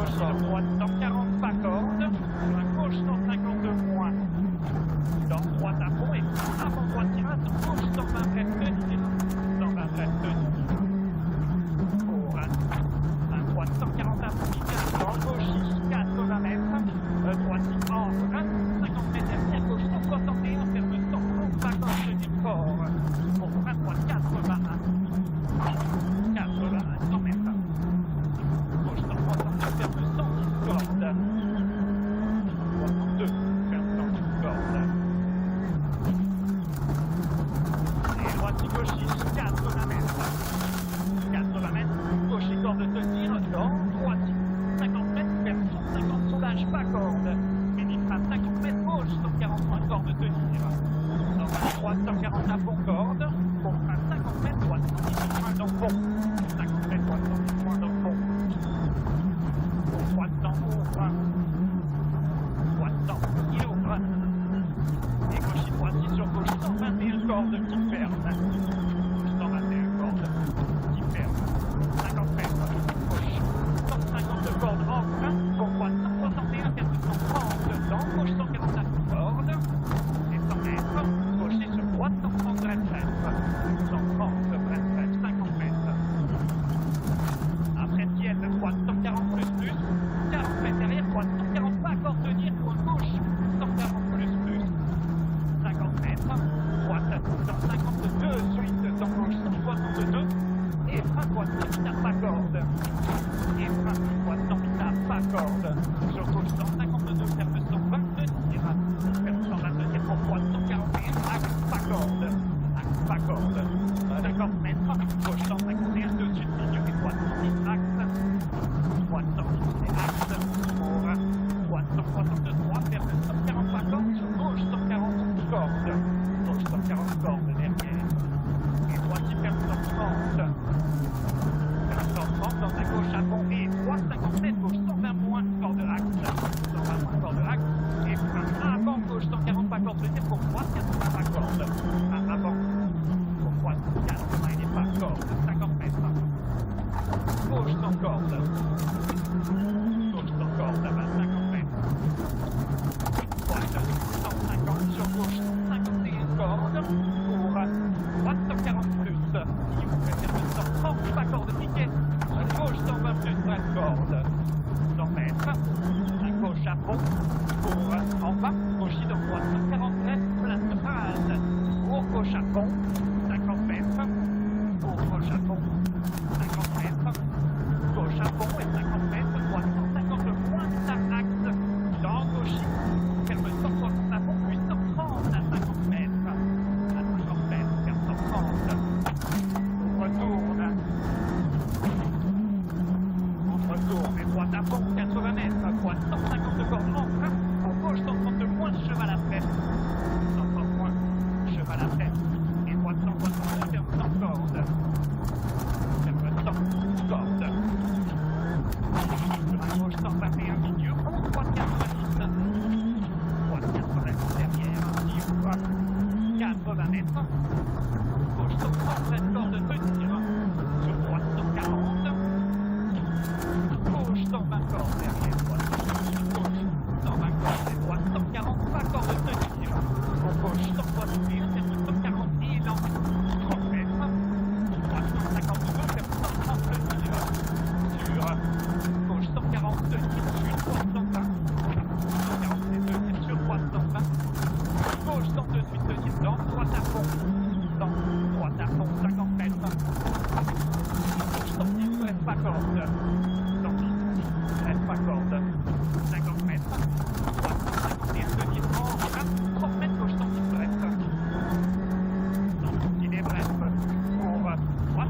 Gauche à droite, 140 pas corde. À gauche, 150 de moins. Dans droite à fond et avant droite tirage. Gauche, 120 bref tenir. 120 bref tenir. Pour à droite, 140 à fond, dans gauche, 80 mètres. Droite, en 50 mètres derrière. Gauche, 161, ferme 130 pas corde, tenir fort. Pour à droite, 81. 81, 100 mètres. Gauche, 160, ferme 110 cordes. 62, ferme 110 cordes. Et droite et gauche, 80 mètres. 80 mètres, gauche et corde de tenir. Dans droite, 50 mètres, ferme 150, soulage, pas corde. Mini frappe, 50 mètres, gauche, 140 points de corde de tenir. Dans la droite, 140 à fond corde. Pour 50 mètres, droite, 110 points dans le fond. 50 mètres, droite, 110 points dans le fond. Pour droite, dans ouvre. Droite, dans, il ouvre. Et gauche et droite, sur gauche, 121 cordes qui ferment. 121 cordes qui ferment. 50 mètres, gauche. 150 cordes en frein. Pour droite, 161, ferme 130. Dans gauche, 149 cordes. Et 100 mètres. Gauche et sur droite, 130 bref. 130 bref, 50 mètres. Après tienne, droite, 140 plus. 40 mètres derrière, droite, 140 pas, corde tenir pour gauche. 140 plus. 50 mètres. Droite, 152 suite. Dans gauche, 162. Et frein droite, 100 pas corde. Et frein droite, 100 pas corde. Sur gauche, 152, ferme 120 tenir. Ferme 120 tenir pour droite, 141. Axe, pas corde. Axe, pas corde. 50 mètres. Gauche, 151, dessus de milieu. Et droite, 110, axe. Droite, 110, et axe. Pour droite, 163, ferme 140 pas corde. Sur gauche, 140 cordes. Gauche, 140 cordes derrière. Et droite, il ferme 130. Ferme 130 dans sa gauche à fond. Et droite, 50 mètres. Gauche, 120 moins, corde axe. 120 moins, corde axe. Et frein avant, gauche, 140 pas corde. Venir pour droite, 80 pas corde. Avant. Pour droite, 80 et pas corde. 50 mètres. Gauche, 100 cordes. Gauche, 100 cordes. 50 mètres. Droite, 150 sur gauche, 151 cordes. Pour droite, 140 plus. Il vous fait faire 130 pas corde piquet. Gauche, 120 plus, bref corde. 100 mètres. À gauche à fond. Pour en bas, gauche et droite, 140 bref, place de phase. Pour gauche à fond, 50 mètres. Pour gauche à fond, 50 mètres. Gauche à fond et 50 mètres. Droite, 150 moins, ça axe. Dans gauche, ferme 160 à fond, puis 130 à 50 mètres. À 50 mètres, ferme 130. On retourne. On retourne. Et droite à fond, 80 mètres. Droite, 150 cordes en frein. Pour gauche, 130 moins, cheval après. 130 moins, cheval après. Et droite, 160, ferme 100 cordes. Ferme 100 cordes. À gauche, 121 milieu. Pour droite, 90. Droite, 90 derrière. 80 mètres. Gauche, 130 cordes de tenir. Sur droite, 140. Gauche, 120 cordes derrière. Droite, gauche, 120 cordes. Et droite, 140 pas corde de tenir. Pour gauche, 161, ferme 140 et élan. 30 mètres. Droite, 152, ferme 130 tenir. Sur gauche, 140 tenir. Sur droite, 120. 140 et tenir. Sur droite, 120. Gauche, 128 tenir. Dans droite à fond. Dans droite à fond, 50 mètres. Gauche, 110, bref, pas corde. 110, bref, pas corde. 50 mètres. Droite, 151 tenir. En frein, 30 mètres. Gauche, 110, bref. 110, il est bref. Pour droite,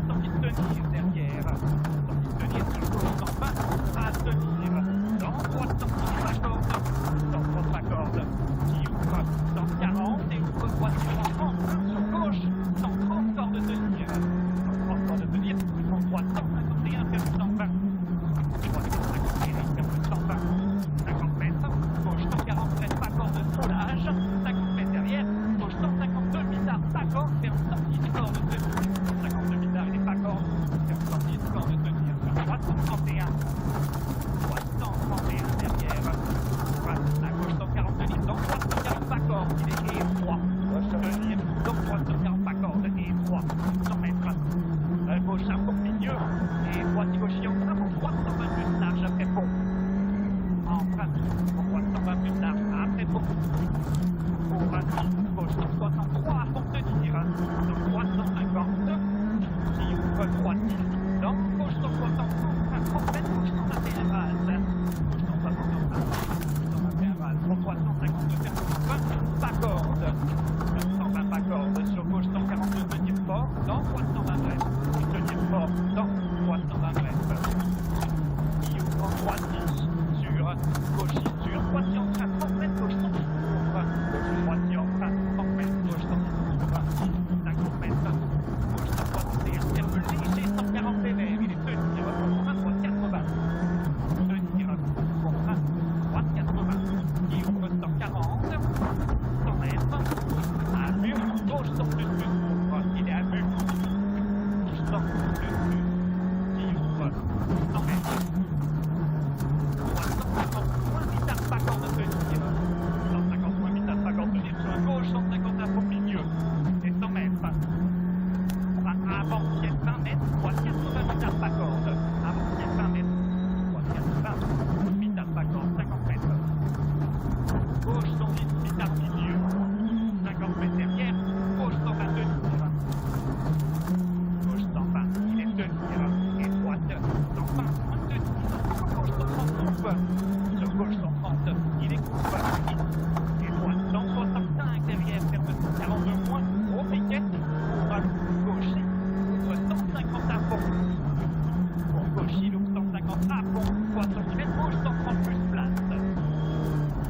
110 tenir derrière. 110 tenir sur gauche, 120 à tenir. Dans droite, Sur gauche 130, il est coupé. Et droite 165 derrière, ferme 142 moins, au piquet. Pour gauche, ouvre 150 à fond. Pour gauche, il ouvre 150 à fond. 3 cm, gauche 130 plus place.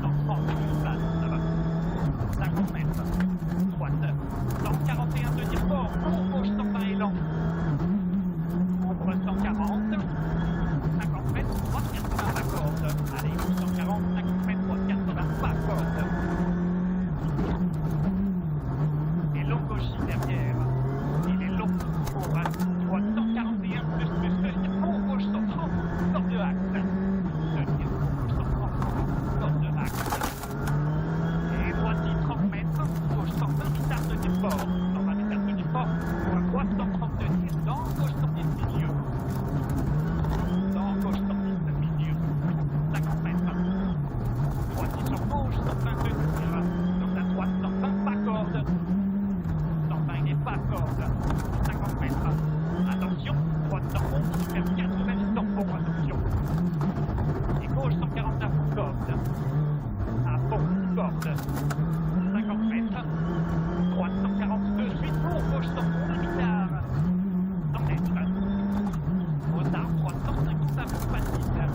130 plus place, ça va. 50 mètres. Droite, 141 de dire fort. Pour gauche 120 élan. Ouvre 140. 50 mètres, droite 80 pas corde. Allez, 140, 50 mètres, droite 80 pas corde. Et long gauche derrière. Il est long pour droite 141 plus, pour gauche 130, corde de axe. Tenir pour gauche 130, corde de axe. Et droite 30 mètres, gauche 120 mètres de dire fort. 120 mètres de dire fort. Pour droite 130 de dire dans, gauche 110 milieu. Dans, gauche 110 milieu. 50 mètres. Droite sur gauche, 120 de dire. Donc la droite 120 pas corde. 120 il n'est pas corde. 50 mètres. Attention, droite tampon, super 90 tampon, attention. Et gauche 149 corde. À fond, corde. 50 mètres. Droite 142 suite pour gauche 100 pour le mitard. 100 mètres. Aux arbres, droite 150 à fond facile.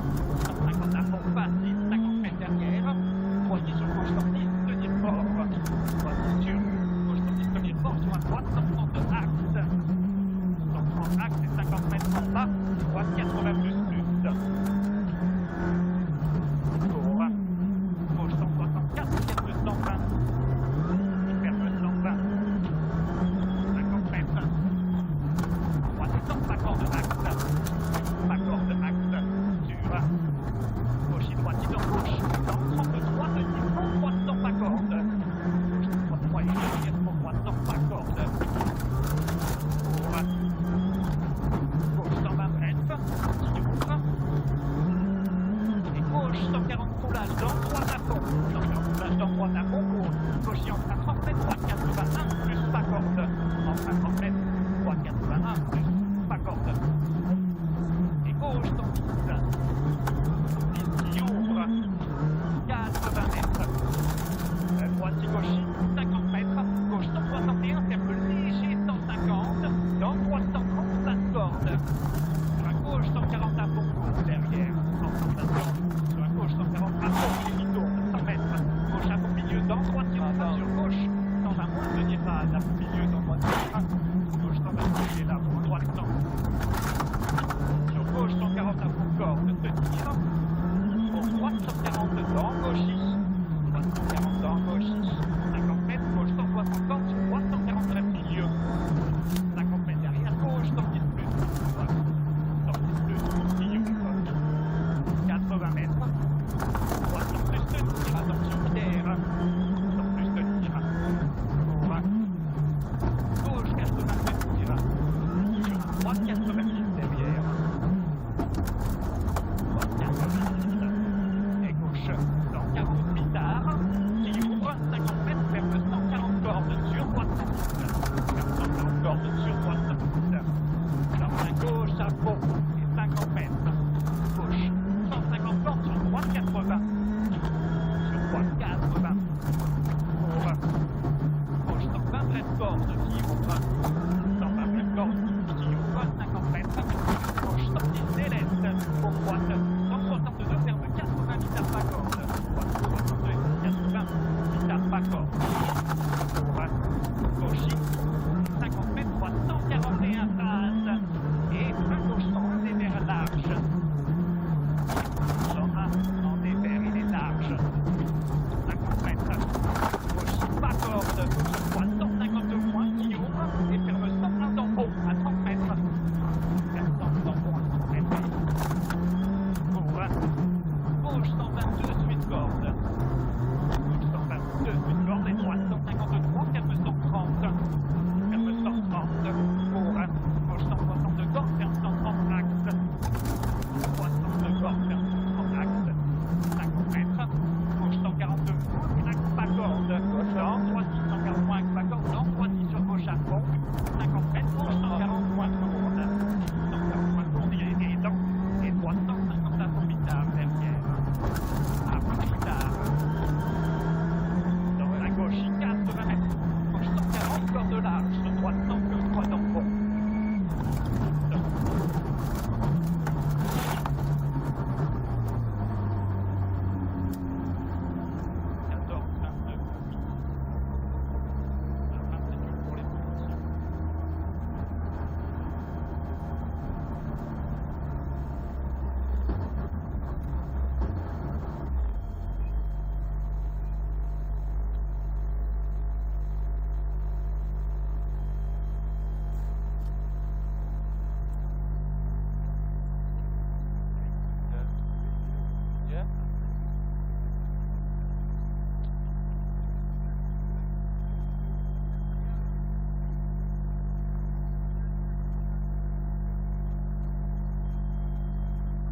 150 à fond facile, 50 mètres derrière. Droite sur gauche 110, tenir fort. Droite sur gauche 110, tenir fort sur la droite 130 axe. 130 axe et 50 mètres en bas. Droite 80 plus. Pour gauche 164, ferme 120. Et ferme 120. 50 mètres. Droite 100, pas corde axe. Pas corde axe. Sur gauche et droite, dans gauche. 133 de 10 pour droite 100, pas corde. Gauche 33 et derrière pour droite 100, pas corde. Pour gauche 120 mètres. Qui ouvre. Et gauche 140 roulage dans droite à fond. 140 roulage dans droite à fond. Gauche en 30 mètres, droite 81 plus pas corde. En 50 mètres, droite 81 plus pas corde. Et gauche 110.